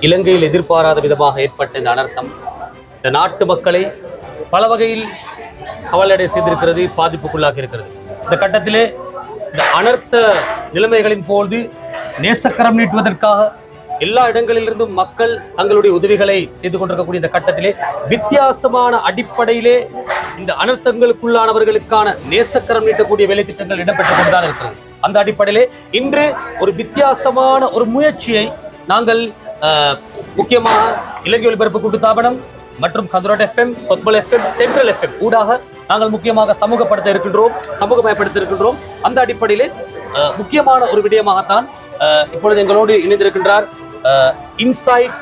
இலங்கையில் எதிர்பாராத விதமாக ஏற்பட்ட இந்த அனர்த்தம் இந்த நாட்டு மக்களை பல வகையில் கவலையடை செய்திருக்கிறது, பாதிப்புக்குள்ளாகி இருக்கிறது. இந்த கட்டத்திலே இந்த அனர்த்த நிலைமைகளின் போது நேசக்கரம் நீட்டுவதற்காக எல்லா இடங்களிலிருந்தும் மக்கள் தங்களுடைய உதவிகளை செய்து கொண்டிருக்கக்கூடிய இந்த கட்டத்திலே வித்தியாசமான அடிப்படையிலே இந்த அனர்த்தங்களுக்குள்ளானவர்களுக்கான நேசக்கரம் நீட்டக்கூடிய வேலை திட்டங்கள் இடம்பெற்றுக் கொண்டுதான் இருக்கிறது. அந்த அடிப்படையிலே இன்று ஒரு வித்தியாசமான ஒரு முயற்சியை நாங்கள் முக்கியமாக இலங்கை ஒலிபரப்பு கூட்டுத்தாபனம் மற்றும் கதிரோட் எஃப்எம், கொத்மல் எஃப்எம், தென்றல் எஃப்எம் ஊடாக நாங்கள் முக்கியமாக சமூகமயப்படுத்த இருக்கின்றோம். அந்த அடிப்படையிலே முக்கியமான ஒரு விடயமாகத்தான் இப்பொழுது எங்களோடு இணைந்திருக்கின்றார் Insight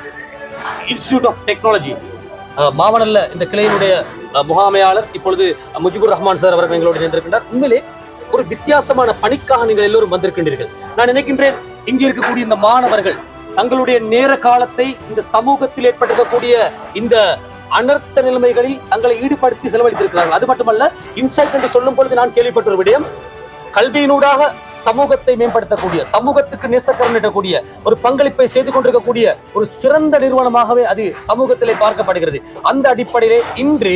Institute of Technology Mawanella இந்த கிளையினுடைய முகாமையாளர் இப்பொழுது முஜிபுர் ரஹ்மான் சார் அவர்கள் எங்களோடு இணைந்திருக்கின்றார். உண்மையிலே ஒரு வித்தியாசமான பணிக்காக நீங்கள் எல்லோரும் வந்திருக்கின்றீர்கள். நான் நினைக்கின்றேன் இங்கே இருக்கக்கூடிய இந்த மாணவர்கள் தங்களுடைய நேர காலத்தை இந்த சமூகத்தில் ஏற்பட்டிருக்கக்கூடிய இந்த அனர்த்த நிலைமைகளில் தங்களை ஈடுபடுத்தி செலவழித்திருக்கிறார்கள். அது மட்டுமல்ல, இன்சைட் என்று சொல்லும் பொழுது நான் கேள்விப்பட்ட ஒரு விடயம், கல்வியினூடாக சமூகத்தை மேம்படுத்தக்கூடிய, சமூகத்துக்கு நேசக்கரம் நீட்டக்கூடிய ஒரு பங்களிப்பை செய்து கொண்டிருக்கக்கூடிய ஒரு சிறந்த நிறுவனமாகவே அது சமூகத்திலே பார்க்கப்படுகிறது. அந்த அடிப்படையிலே இன்று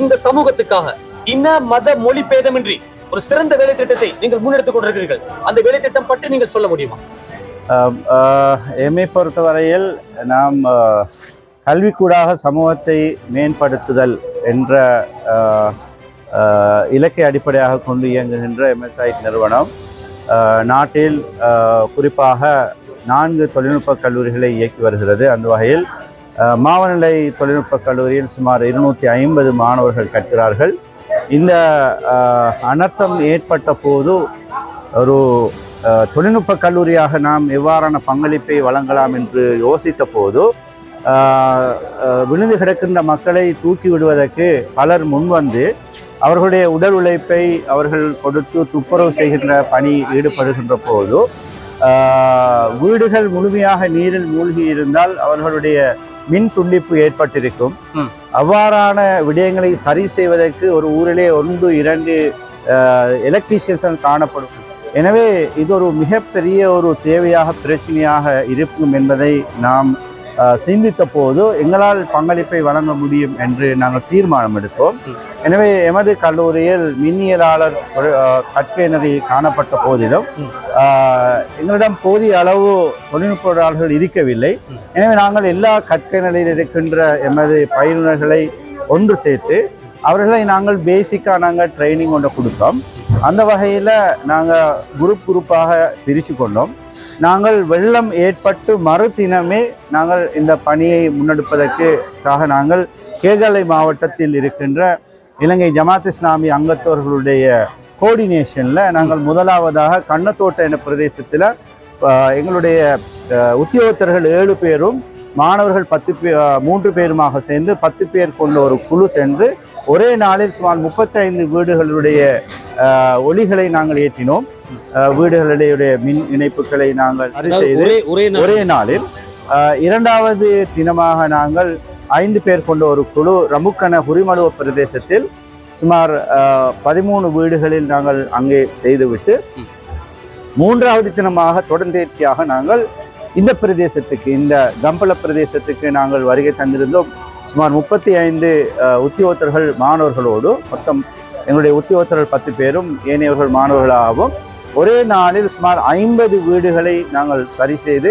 இந்த சமூகத்துக்காக இன மத மொழி பேதமின்றி ஒரு சிறந்த வேலை திட்டத்தை நீங்கள் முன்னெடுத்துக் கொண்டிருக்கிறீர்கள். அந்த வேலை திட்டம் பற்றி நீங்கள் சொல்ல முடியுமா? எம்மை பொறுத்தவரையில் நாம் கல்விக்கூடாக சமூகத்தை மேம்படுத்துதல் என்ற இலக்கை அடிப்படையாக கொண்டு இயங்குகின்ற எம்எஸ்ஐட் நிறுவனம் நாட்டில் குறிப்பாக 4 தொழில்நுட்ப கல்லூரிகளை இயக்கி வருகிறது. அந்த வகையில் மாவனல்லை தொழில்நுட்ப கல்லூரியில் சுமார் 250 மாணவர்கள் கற்கிறார்கள். இந்த அனர்த்தம் ஏற்பட்ட போது ஒரு தொழில்நுட்ப கல்லூரியாக நாம் எவ்வாறான பங்களிப்பை வழங்கலாம் என்று யோசித்த போது விழுந்து கிடக்கின்ற மக்களை தூக்கி விடுவதற்கு பலர் முன்வந்து அவர்களுடைய உடல் உழைப்பை அவர்கள் கொடுத்து துப்புரவு செய்கின்ற பணி ஈடுபடுகின்ற போது வீடுகள் முழுமையாக நீரில் மூழ்கி இருந்தால் அவர்களுடைய மின் துண்டிப்பு ஏற்பட்டிருக்கும். அவ்வாறான விடயங்களை சரி செய்வதற்கு ஒரு ஊரிலே 1-2 எலக்ட்ரீஷியன்ஸ் காணப்படும். எனவே இது ஒரு மிகப்பெரிய ஒரு தேவையாக பிரச்சனையாக இருக்கும் என்பதை நாம் சிந்தித்த போது எங்களால் பங்களிப்பை வழங்க முடியும் என்று நாங்கள் தீர்மானம் எடுத்தோம். எனவே எமது கல்லூரியில் மின்னியலாளர் கற்கையினரை காணப்பட்ட போதிலும் எங்களிடம் போதிய அளவு தொழில்நுட்பாளர்கள் இருக்கவில்லை. எனவே நாங்கள் எல்லா கற்கையினரில் இருக்கின்ற எமது பயிலுநர்களை ஒன்று சேர்த்து அவர்களை நாங்கள் பேசிக்காக ட்ரைனிங் ஒன்று கொடுத்தோம். அந்த வகையில் நாங்கள் குரூப்பாக பிரித்து கொண்டோம். நாங்கள் வெள்ளம் ஏற்பட்டு மறுதினமே நாங்கள் இந்த பணியை முன்னெடுப்பதற்காக நாங்கள் கேகாலை மாவட்டத்தில் இருக்கின்ற இலங்கை ஜமாத் இஸ்லாமி அங்கத்தவர்களுடைய கோஆர்டினேஷனில் நாங்கள் முதலாவதாக கண்ணத்தோட்ட என்ற பிரதேசத்தில் எங்களுடைய உத்தியோகத்தர்கள் 7 பேரும் மாணவர்கள் 3 பேருமாக சேர்ந்து 10 பேர் கொண்ட ஒரு குழு சென்று ஒரே நாளில் சுமார் 35 வீடுகளுடைய ஒளிகளை நாங்கள் ஏற்றினோம். வீடுகளுடைய மின் இணைப்புகளை நாங்கள் சரி செய்து ஒரே நாளில் இரண்டாவது தினமாக நாங்கள் 5 பேர் கொண்ட ஒரு குழு ரமுக்கன ஹுரிமலுவ பிரதேசத்தில் சுமார் 13 வீடுகளில் நாங்கள் அங்கே செய்துவிட்டு மூன்றாவது தினமாக தொடர்ந்தேர்ச்சியாக நாங்கள் இந்த பிரதேசத்துக்கு, இந்த கம்பள பிரதேசத்துக்கு நாங்கள் வருகை தந்திருந்தோம். சுமார் 35 உத்தியோகத்தர்கள் மாணவர்களோடு, மொத்தம் எங்களுடைய உத்தியோகத்தர்கள் 10 பேரும் ஏனையவர்கள் மாணவர்களாகவும் ஒரே நாளில் சுமார் 50 வீடுகளை நாங்கள் சரி செய்து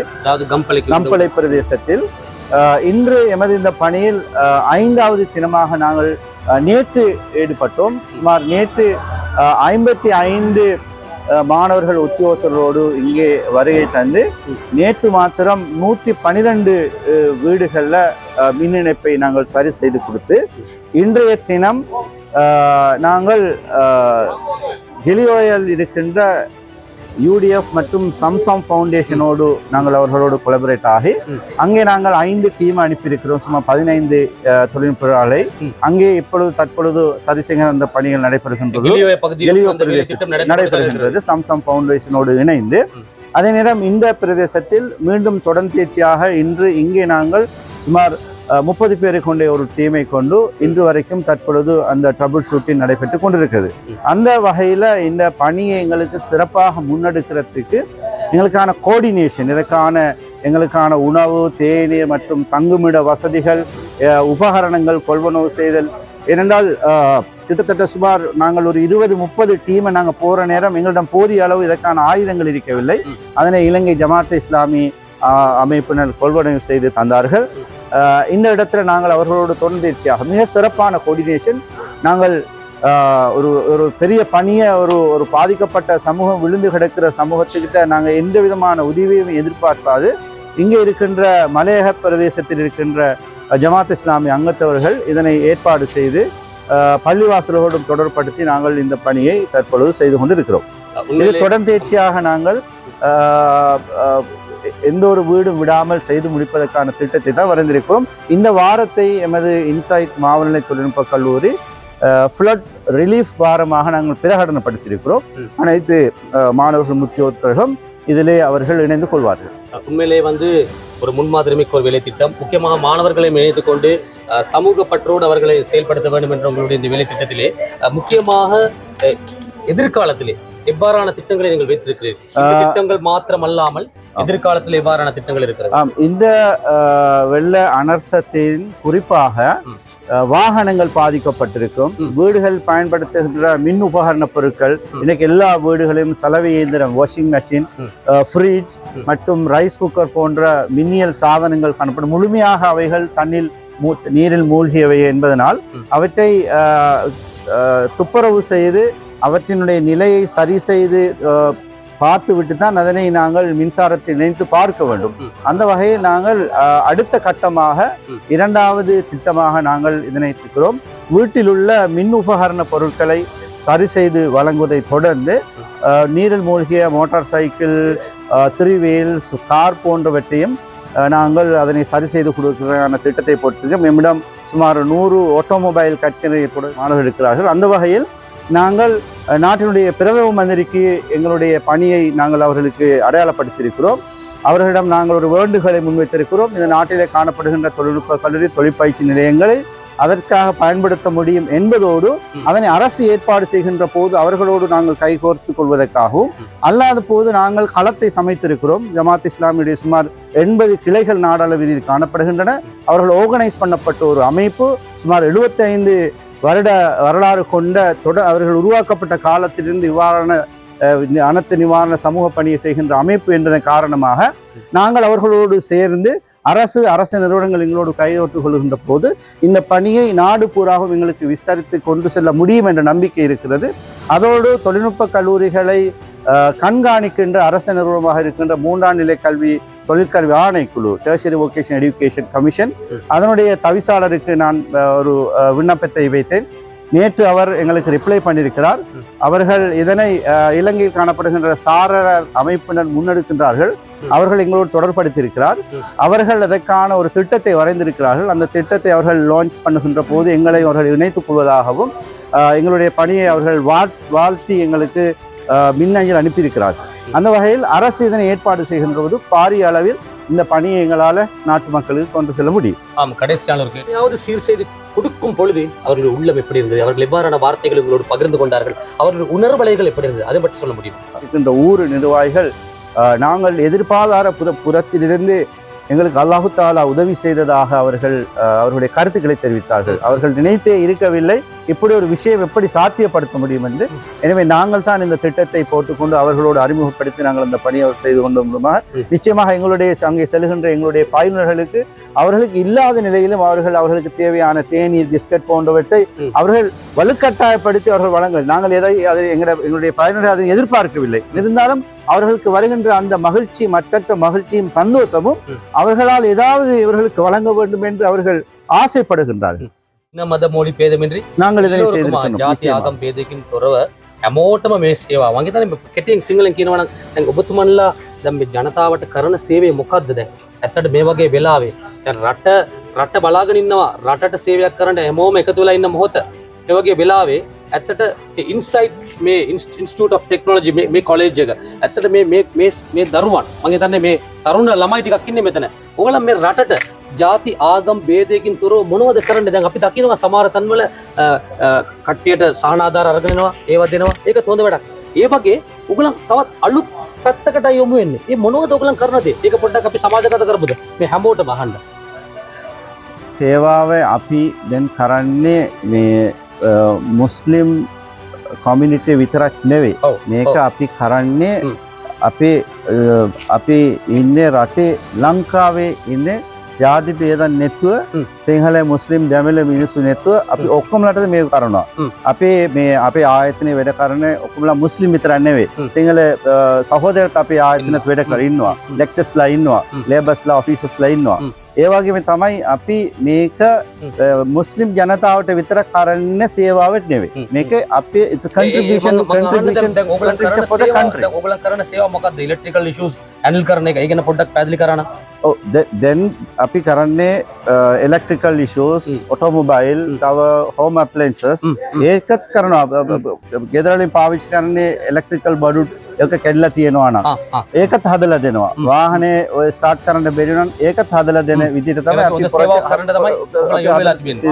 கம்பளை பிரதேசத்தில் இன்று எமது இந்த பணியில் 5வது தினமாக நாங்கள் நேற்று ஈடுபட்டோம். சுமார் நேற்று 55 மாணவர்கள் உத்தியோகத்தர்களோடு இங்கே வருகை தந்து நேற்று மாத்திரம் 112 வீடுகளில் மின் இணைப்பை நாங்கள் சரி செய்து கொடுத்து இன்றைய தினம் நாங்கள் கெலியோயில் இருக்கின்ற யூடிஎஃப் மற்றும் சம்சம் ஃபவுண்டேஷனோடு நாங்கள் அவர்களோடு கொலபரேட் ஆகி அங்கே நாங்கள் 5 டீம் அனுப்பியிருக்கிறோம். சுமார் 15 தொழில்நுட்பாளர்களை அங்கே தற்பொழுது சரி செய்கிற அந்த பணிகள் நடைபெறுகின்றது சம்சம் ஃபவுண்டேஷனோடு இணைந்து. அதே நேரம் இந்த பிரதேசத்தில் மீண்டும் தொடர்ந்தேர்ச்சியாக இன்று இங்கே நாங்கள் சுமார் 30 பேரை கொண்ட ஒரு டீமை கொண்டு இன்று வரைக்கும் தற்பொழுது அந்த ட்ரபிள் ஷூட்டிங் நடைபெற்று கொண்டிருக்கிறது. அந்த வகையில் இந்த பணியை எங்களுக்கு சிறப்பாக முன்னெடுக்கிறதுக்கு எங்களுக்கான கோஆர்டினேஷன், இதற்கான எங்களுக்கான உணவு, தேநீர் மற்றும் தங்குமிட வசதிகள், உபகரணங்கள் கொள்வனவு செய்தல். ஏனென்றால் கிட்டத்தட்ட சுமார் நாங்கள் ஒரு 20-30 டீமை நாங்கள் போகிற நேரம் எங்களிடம் போதிய அளவு இதற்கான ஆயுதங்கள் இருக்கவில்லை. அதனை இலங்கை ஜமாத் இஸ்லாமி அமைப்பினர் கொள்வனவு செய்து தந்தார்கள். இந்த இடத்துல நாங்கள் அவர்களோடு தொடர்ந்தேர்ச்சியாக மிக சிறப்பான கோஆர்டினேஷன். நாங்கள் ஒரு பெரிய பணியை ஒரு பாதிக்கப்பட்ட சமூகம், விழுந்து கிடக்கிற சமூகத்துக்கிட்ட நாங்கள் எந்த விதமான உதவியும் எதிர்பார்க்காது இங்கே இருக்கின்ற மலையக பிரதேசத்தில் இருக்கின்ற ஜமாத் இஸ்லாமி அங்கத்தவர்கள் இதனை ஏற்பாடு செய்து பள்ளிவாசலோடும் தொடர்படுத்தி நாங்கள் இந்த பணியை தற்பொழுது செய்து கொண்டிருக்கிறோம். இது தொடர்ந்தேர்ச்சியாக நாங்கள் எந்த ஒரு வீடும் விடாமல் செய்து முடிப்பதற்கான திட்டத்தை தான் வரைந்திருக்கிறோம். இந்த வாரத்தை எமது இன்சைட் மாவநிலை தொழில்நுட்ப கல்லூரி ஃப்ளட் ரிலீஃப் வாரமாக நாங்கள் பிரகடனப்படுத்தியிருக்கிறோம். அனைத்து மாணவர்கள் முக்கியோத்தர்களும் இதிலே அவர்கள் இணைந்து கொள்வார்கள். உண்மையிலே ஒரு முன்மாதிரிமிக்க ஒரு வேலை திட்டம், முக்கியமாக மாணவர்களை இணைத்துக் கொண்டு சமூக பற்றோடு அவர்களை செயல்படுத்த வேண்டும் என்ற உங்களுடைய இந்த வேலை திட்டத்திலே முக்கியமாக எதிர்காலத்திலே எவ்வாறான திட்டங்களை நீங்கள் வைத்திருக்கிறீர்கள்? திட்டங்கள் மாத்திரமல்லாமல் எதிர்காலத்தில் எவ்வாறான திட்டங்கள் இருக்கிறது? இந்த வெள்ள அனர்த்தத்தின் குறிப்பாக வாகனங்கள் பாதிக்கப்பட்டிருக்கும், வீடுகள் பயன்படுத்துகின்ற மின் உபகரண பொருட்கள், இன்னைக்கு எல்லா வீடுகளிலும் சலவை இயந்திரம், வாஷிங் மெஷின், ஃப்ரிட்ஜ் மற்றும் ரைஸ் குக்கர் போன்ற மின்னியல் சாதனங்கள் காணப்படும். முழுமையாக அவைகள் நீரில் மூழ்கியவை என்பதனால் அவற்றை துப்புரவு செய்து அவற்றினுடைய நிலையை சரி செய்து பார்த்துவிட்டு தான் அதனை நாங்கள் மின்சாரத்தில் இணைத்து பார்க்க வேண்டும். அந்த வகையில் நாங்கள் அடுத்த கட்டமாக 2வது திட்டமாக நாங்கள் இதனை இருக்கிறோம். வீட்டில் உள்ள மின் உபகரண பொருட்களை சரி செய்து வழங்குவதை தொடர்ந்து நீரில் மூழ்கிய மோட்டார் சைக்கிள், 3 வீல்ஸ், கார் போன்றவற்றையும் நாங்கள் அதனை சரி செய்து கொடுக்கிறதான திட்டத்தை போட்டிருக்கோம். நம்மிடம் சுமார் 100 ஆட்டோமொபைல் கற்கரை மாணவர்கள் இருக்கிறார்கள். அந்த வகையில் நாங்கள் நாட்டினுடைய பிரதம மந்திரிக்கு எங்களுடைய பணியை நாங்கள் அவர்களுக்கு அடையாளப்படுத்தியிருக்கிறோம். அவர்களிடம் நாங்கள் ஒரு வேண்டுகோளை முன்வைத்திருக்கிறோம். இந்த நாட்டிலே காணப்படுகின்ற தொழில்நுட்ப கல்லூரி, தொழிற்பயிற்சி நிலையங்களை அதற்காக பயன்படுத்த முடியும் என்பதோடு அதனை அரசு ஏற்பாடு செய்கின்ற போது அவர்களோடு நாங்கள் கைகோர்த்து கொள்வதற்காகவும், அல்லாத போது நாங்கள் களத்தை சமைத்திருக்கிறோம். ஜமாத் இஸ்லாமியுடைய சுமார் 80 கிளைகள் நாடளவில் காணப்படுகின்றன. அவர்கள் ஆர்கனைஸ் பண்ணப்பட்ட ஒரு அமைப்பு, சுமார் 75 வருட வரலாறு கொண்ட அவர்கள் உருவாக்கப்பட்ட காலத்திலிருந்து இவ்வாறான அனைத்து நிவாரண சமூக பணியை செய்கின்ற அமைப்பு என்பதன் காரணமாக நாங்கள் அவர்களோடு சேர்ந்து அரசு நிறுவனங்கள் எங்களோடு கையெழுத்து கொள்கின்ற போது இந்த பணியை நாடு பூராகவும் எங்களுக்கு விஸ்தரித்து கொண்டு செல்ல முடியும் என்ற நம்பிக்கை இருக்கிறது. அதோடு தொழில்நுட்ப கல்லூரிகளை கண்காணிக்கின்ற அரசு நிறுவனமாக இருக்கின்ற 3ஆம் நிலை கல்வி தொழிற்கல்வி ஆணைக்குழு, டெர்ஷரி வொகேஷனல் எஜுகேஷன் கமிஷன், அதனுடைய தவிசாளருக்கு நான் ஒரு விண்ணப்பத்தை வைத்தேன். நேற்று அவர் எங்களுக்கு ரிப்ளை பண்ணியிருக்கிறார். அவர்கள் இதனை இலங்கையில் காணப்படுகின்ற சாரர் அமைப்பினர் முன்னெடுக்கின்றார்கள். அவர்கள் எங்களோடு தொடர்படுத்தியிருக்கிறார். அவர்கள் அதற்கான ஒரு திட்டத்தை வரைந்திருக்கிறார்கள். அந்த திட்டத்தை அவர்கள் லான்ச் பண்ணுகின்ற போது எங்களை அவர்கள் இணைத்துக் கொள்வதாகவும் எங்களுடைய பணியை அவர்கள் வாழ்த்தி எங்களுக்கு மின்னஞ்சல் அனுப்பியிருக்கிறார்கள். அந்த வகையில் அரசு இதனை ஏற்பாடு செய்கின்ற போது பாரிய அளவில் இந்த பணியை எங்களால் நாட்டு மக்களுக்கு கொண்டு செல்ல முடியும். கடைசியாளருக்கு சீர் செய்து கொடுக்கும் பொழுது அவர்கள் உள்ளம் எப்படி இருந்தது? அவர்கள் எவ்வாறான வார்த்தைகள் உங்களோடு பகிர்ந்து கொண்டார்கள்? அவர்கள் உணர்வலைகள் எப்படி இருந்தது? அதை பற்றி சொல்ல முடியும்? இருக்கின்ற ஊர் நிர்வாகிகள் நாங்கள் எதிர்பாராத புறத்திலிருந்து எங்களுக்கு அல்லாஹு தாலா உதவி செய்ததாக அவர்களுடைய கருத்துக்களை தெரிவித்தார்கள். அவர்கள் நினைத்தே இருக்கவில்லை இப்படி ஒரு விஷயம் எப்படி சாத்தியப்படுத்த முடியும் என்று. எனவே நாங்கள் தான் இந்த திட்டத்தை போட்டுக்கொண்டு அவர்களோடு அறிமுகப்படுத்தி நாங்கள் அந்த பணியை செய்து கொண்ட மூலமாக நிச்சயமாக எங்களுடைய அங்கே செல்கின்ற எங்களுடைய பயனர்களுக்கு அவர்களுக்கு இல்லாத நிலையிலும் அவர்களுக்கு தேவையான தேநீர், பிஸ்கட் போன்றவற்றை அவர்கள் வலுக்கட்டாயப்படுத்தி அவர்கள் வழங்க நாங்கள் எங்களுடைய பயனர்கள் அதை எதிர்பார்க்கவில்லை. இருந்தாலும் அவர்களுக்கு வருகின்ற அந்த மகிழ்ச்சி, மற்றற்ற மகிழ்ச்சியும் சந்தோஷமும் அவர்களால் ஏதாவது இவர்களுக்கு வழங்க வேண்டும் என்று அவர்கள் ஆசைப்படுகின்றார்கள். මද මෝලි පේදමින්රි நாங்கள் இதனை செய்திருக்கிறோம். ජාතියාගම් ભේදකින් තොරව හැමෝටම මේ සේවා මගේ තමයි කෙටියෙන් සිංහලෙන් කියනවා නම් දැන් ඔබතුමන්ලා දැන් මේ ජනතාවට කරන සේවය මොකද්ද? දැන් ඇත්තට මේ වගේ වෙලාවේ දැන් රට බලාගෙන ඉන්නවා, රටට සේවයක් කරන්න හැමෝම එකතු වෙලා ඉන්න මොහොත. ඒ වගේ වෙලාවේ ඇත්තට ඉන්සයිට් මේ ඉන්ස්ටිටියුට් ඔෆ් ටෙක්නොලොජි මේ කොලෙජ් එක ඇත්තට මේ දරුවන් මම හිතන්නේ මේ තරුණ ළමයි ටිකක් ඉන්නේ මෙතන. ඔගලන් මේ රටට ಜಾති ආගම් ભેදයකින් තොරව මොනවද කරන්නේ? දැන් අපි දකිනවා සමහර තන්වල කට්ටියට සහනාධාර අරගෙන එනවා, ඒවා දෙනවා. ඒක හොඳ වැඩක්. ඒ වගේ ඔගලන් තවත් අලුත් පැත්තකට යොමු වෙන්නේ. මේ මොනවද ඔගලන් කරන දේ? ඒක පොඩ්ඩක් අපි සමාජගත කරමුද? මේ හැමෝටම අහන්න. සේවාව අපි දැන් කරන්නේ මේ මුස්ලිම් කොමියුනිටි විතරක් නෙවෙයි. මේක අපි කරන්නේ අපි ඉන්නේ රටේ ලංකාවේ ඉන්නේ ජාති ભેදන් නැතුව සිංහල මුස්ලිම් දෙමළ මිනිස්සු නැතුව අපි ඔක්කොමලටද මේක කරනවා. අපේ ආයතනයේ වැඩ කරන ඔක්කොමලා මුස්ලිම් විතරක් නෙවෙයි. සිංහල සහෝදරත් අපේ ආයතනත් වැඩ කර ඉන්නවා. ලෙක්චර්ස්ලා ඉන්නවා. ලේබර්ස්ලා ඔෆිසර්ස්ලා ඉන්නවා. ඒ වගේම තමයි අපි මේක මුස්ලිම් ජනතාවට විතරක් කරන්න සේවාවක් නෙවෙයි. මේක අපේ contribution for the country. ඔයගොල්ලන් කරන සේවාව මොකක්ද? ඉලෙක්ට්‍රිකල් ඉෂුස් හැන්ඩල් කරන එක. ඒ ගැන පොඩ්ඩක් පැහැදිලි කරන්න. ඔව් දැන් අපි කරන්නේ electrical issues, automobile, තව home appliances ඒකත් කරනවා. ගෙදර වලින් පාවිච්චි කරන්නේ electrical බඩු එක කැඩලා තියෙනවා නම් ඒකත් හදලා දෙනවා. වාහනේ ඔය ස්ටාර්ට් කරන්න බැරි නම් ඒකත් හදලා දෙන විදිහට තමයි අපි සේවාව කරන්න තමයි ඔයගොල්ලෝ යොමු වෙලා තිබෙන්නේ.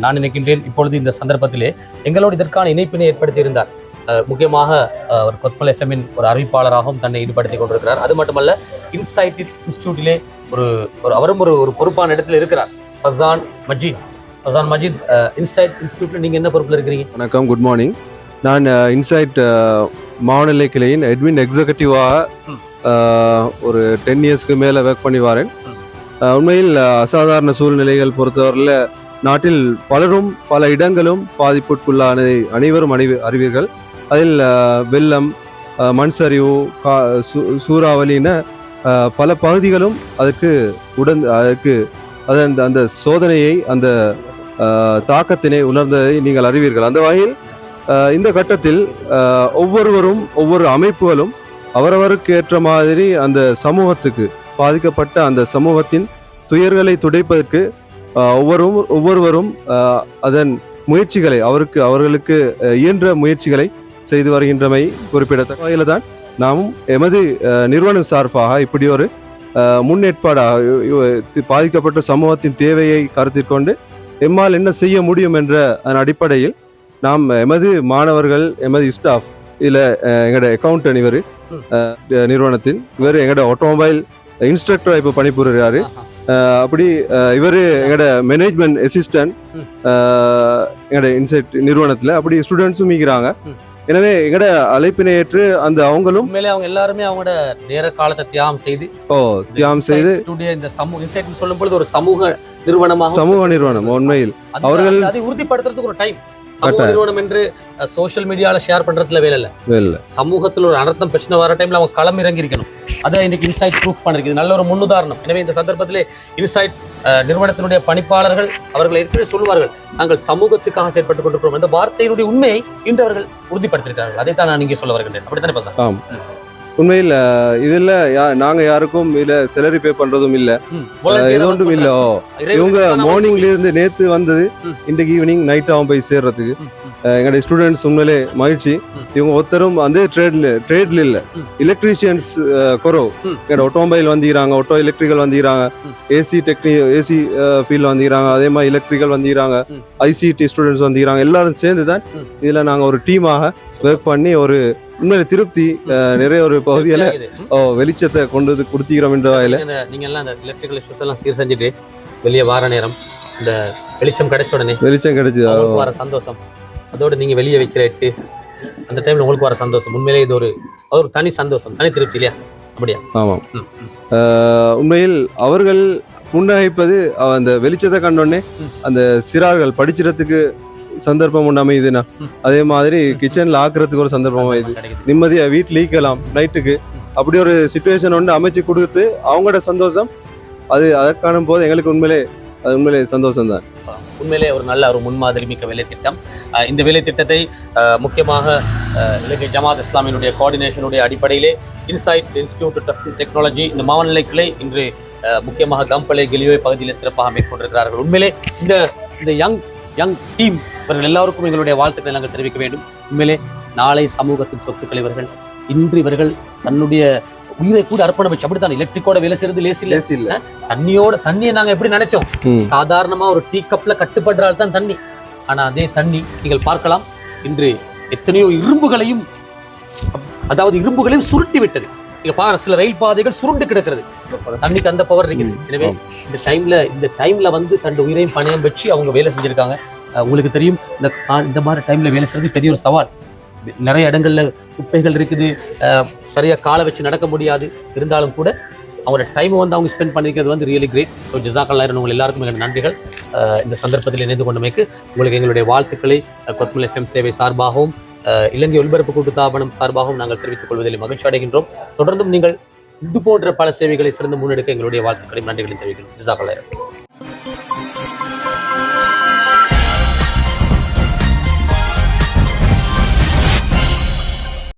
நான் நினைக்கின்றேன் இப்பொழுது இந்த சந்தர்ப்பத்திலே எங்களோடு இதற்கான இணைப்பினை ஏற்படுத்தியிருந்தார். முக்கியமாக ஒரு கொத்மல் எஃப்எம்மின் ஒரு அறிவிப்பாளராகவும் தன்னை ஈடுபடுத்திக் கொண்டிருக்கிறார். அது மட்டுமல்ல, இன்சைட் இன்ஸ்டிடியூட்டிலே அவரும் ஒரு பொறுப்பான இடத்துல இருக்கிறார். ஃபசான் மஜீத் இன்சைட் இன்ஸ்டிடியூட்ல நீங்க என்ன பொறுப்புல இருக்கிறீங்க? வணக்கம், குட் மார்னிங். நான் இன்சைட் மாவட்ட கிளையின் அட்மின் எக்ஸிகூட்டிவாக ஒரு 10 இயர்ஸ்க்கு மேலே ஒர்க் பண்ணி வரேன். உண்மையில் அசாதாரண சூழ்நிலைகள் பொறுத்தவரையில் நாட்டில் பலரும் பல இடங்களும் பாதிப்புக்குள்ளானதை அனைவரும் அறிவீர்கள். அதில் வெள்ளம், மண் சரிவு, சூறாவளின பல பகுதிகளும் அந்த சோதனையை, அந்த தாக்கத்தினை உணர்ந்ததை நீங்கள் அறிவீர்கள். அந்த வகையில் இந்த கட்டத்தில் ஒவ்வொருவரும் ஒவ்வொரு அமைப்புகளும் அவரவருக்கு ஏற்ற மாதிரி அந்த சமூகத்துக்கு பாதிக்கப்பட்ட அந்த சமூகத்தின் துயர்களை துடைப்பதற்கு ஒவ்வொருவரும் அதன் முயற்சிகளை அவர்களுக்கு இயன்ற முயற்சிகளை செய்து வருகின்றமை குறிப்பிடத்தக்க வகையில் தான் நாமும் எமது நிறுவனம் சார்பாக இப்படி ஒரு முன்னேற்பாடாக பாதிக்கப்பட்ட சமூகத்தின் தேவையை கருத்தில் கொண்டு எம்மால் என்ன செய்ய முடியும் என்ற அடிப்படையில் நாம் எமது மாணவர்கள், எமது ஸ்டாஃப், இதில் எங்களோட அக்கௌண்டன்ட் இவர் நிறுவனத்தின் எங்களோட ஆட்டோமொபைல் இன்ஸ்ட்ரக்டராக இப்போ பணிபுரிகிறாரு. அப்படி இவர் எங்களோட மேனேஜ்மெண்ட் அசிஸ்டன்ட் எங்களோட இன்சைட் நிறுவனத்தில் அப்படி ஸ்டூடெண்ட்ஸும் இருக்கிறாங்க. எனவே எங்களோட அழைப்பினை ஏற்று அவங்களும் அவங்க எல்லாருமே அவங்களோட நேர காலத்தை தியாகம் செய்து இந்த இன்சைட் சொல்லும் பொழுது ஒரு சமூக நிறுவனம் உண்மையில் அவர்கள் அதை உறுதிப்படுத்துறதுக்கு ஒரு டைம் நிறுவனம் என்று சோஷியல் மீடியால ஷேர் பண்றதுல வேலை இல்ல. சமூகத்தில் ஒரு அனர்த்தம் பிரச்சனை வர டைம்ல அவங்க களம் இறங்கி இருக்கணும். அதை இன்னைக்கு இன்சைட் ப்ரூஃப் பண்ணிருக்கு. நல்ல ஒரு முன்னுதாரணம். எனவே இந்த சந்தர்ப்பத்திலே இன்சைட் நிறுவனத்தினுடைய பணிப்பாளர்கள் அவர்கள் ஏற்கனவே சொல்லுவார்கள், நாங்கள் சமூகத்துக்காக செயல்பட்டுக் கொண்டிருக்கிறோம். இந்த வார்த்தையினுடைய உண்மையை இன்று அவர்கள் உறுதிப்படுத்திருக்கிறார்கள். அதைத்தான் நான் இங்கே சொல்ல வருகின்றேன். அப்படித்தானே பார்த்தா? உண்மையில் இதில் நாங்கள் யாருக்கும் இதில் சேலரி பே பண்ணுறதும் இல்லை, இது ஒன்றும் இல்லை. இவங்க மார்னிங்ல இருந்து நேற்று வந்தது இன்றைக்கு ஈவினிங் நைட் ஆகும் போய் சேர்றதுக்கு. எங்களுடைய ஸ்டூடெண்ட்ஸ் உண்மையிலே மகிழ்ச்சி. இவங்க ஒருத்தரும் வந்து ட்ரேட்ல இல்லை, எலக்ட்ரீஷியன்ஸ் குறவு. எங்களோட ஆட்டோமொபைல் வந்துக்கிறாங்க, ஆட்டோ எலக்ட்ரிக்கல் வந்துக்கிறாங்க, ஏசி ஃபீல்ட் வந்துக்கிறாங்க, அதே மாதிரி எலக்ட்ரிக்கல் வந்துக்கிறாங்க, ஐசிடி ஸ்டூடெண்ட்ஸ் வந்துக்கிறாங்க. எல்லாரும் சேர்ந்து தான் இதில் நாங்கள் ஒரு டீமாக ஒர்க் பண்ணி ஒரு உண்மையில திருப்தி நிறைய ஒரு பகுதியில வெளிச்சத்தை கொண்டு கொடுத்திக்கிறோம் என்ற வகையில. நீங்க எல்லாம் இந்த எலக்ட்ரிக்கல் இஷ்யூஸ் எல்லாம் சீர் செஞ்சுட்டு வெளியே வார நேரம் இந்த வெளிச்சம் கிடைச்ச உடனே கிடைச்சது வர சந்தோஷம், அதோட நீங்க வெளியே வைக்கிற அந்த டைம்ல உங்களுக்கு வர சந்தோஷம், உண்மையிலே இது ஒரு தனி சந்தோஷம், தனி திருப்தி இல்லையா? அப்படியா? ஆமாம். உண்மையில் அவர்கள் முன்னகைப்பது அந்த வெளிச்சத்தை கண்டோடனே அந்த சிறார்கள் படிச்சிடத்துக்கு சந்தர்ப்பம் ஒன்று அமையுதுண்ணா. அதே மாதிரி கிச்சன்ல ஆக்குறதுக்கு ஒரு சந்தர்ப்பம் அமையுது. நிம்மதியா வீட்டில் ஈக்கலாம் நைட்டுக்கு. அப்படி ஒரு சிச்சுவேஷன் ஒன்று அமைச்சு கொடுத்து அவங்களோட சந்தோஷம் அதை காணும் போது எங்களுக்கு உண்மையிலே சந்தோஷம் தான். உண்மையிலே ஒரு நல்ல ஒரு முன்மாதிரி மிக்க வேலை திட்டம். இந்த வேலை திட்டத்தை முக்கியமாக இலங்கை ஜமாத் இஸ்லாமியினுடைய கோஆர்டினேஷனுடைய அடிப்படையிலே இன்சைட் இன்ஸ்டிடியூட் ஆஃப் டெக்னாலஜி இந்த மாநில கிளை இன்று முக்கியமாக கம்பளை கிலியோய் பகுதியில் சிறப்பாக மேற்கொண்டிருக்கிறார்கள். உண்மையிலே இந்த யங் டீம் இவர்கள் எல்லாருக்கும் எங்களுடைய வாழ்த்துக்களை நாங்கள் தெரிவிக்க வேண்டும். உண்மையிலே நாளை சமூகத்தின் சொத்துக்கள் இவர்கள். இன்று இவர்கள் தன்னுடைய உயிரை கூட அர்ப்பணம் வச்சு அப்படித்தான் எலக்ட்ரிக்கோட வேலை செய்யறது லேசி இல்ல. லேசி இல்ல. தண்ணியை நாங்க எப்படி நினைச்சோம், சாதாரணமா ஒரு டீ கப்ல கட்டுப்படுறாள் தான் தண்ணி. ஆனா அதே தண்ணி நீங்கள் பார்க்கலாம் இன்று எத்தனையோ இரும்புகளையும் சுருட்டி விட்டது. நீங்க பாருங்க, சில ரயில் பாதைகள் சுருண்டு கிடக்கிறது. தண்ணிக்கு அந்த பவர் இருக்குது. எனவே இந்த டைம்ல வந்து தன் உயிரையும் பணையம் வச்சு அவங்க வேலை செஞ்சிருக்காங்க. உங்களுக்கு தெரியும், இந்த மாதிரி டைம்ல வேலை செய்யறது பெரிய ஒரு சவால். நிறைய இடங்கள்ல குப்பைகள் இருக்குது, சரியா காலை வச்சு நடக்க முடியாது. இருந்தாலும் கூட அவங்களோட டைமை வந்து அவங்க ஸ்பெண்ட் பண்ணிக்கிறது வந்து ரியலி கிரேட். ஸோ ஜஸாக்கல்லாஹ், உங்கள் எல்லாருக்கும் மிக நன்றிகள். இந்த சந்தர்ப்பத்தில் இணைந்து கொண்டமைக்கு உங்களுக்கு எங்களுடைய வாழ்த்துக்களை கொத்மல் FM சேவை சார்பாகவும் இலங்கை ஒலிபரப்பு கூட்டுத்தாபனம் சார்பாகவும் நாங்கள் தெரிவித்துக் கொள்வதில் மகிழ்ச்சி அடைகின்றோம். தொடர்ந்தும் நீங்கள் இது போன்ற பல சேவைகளை சிறந்து முன்னெடுக்க எங்களுடைய வாழ்த்துக்களையும் நன்றிகளையும் தெரிவிக்கிறோம். ஜஸாக்கல்லாஹ்.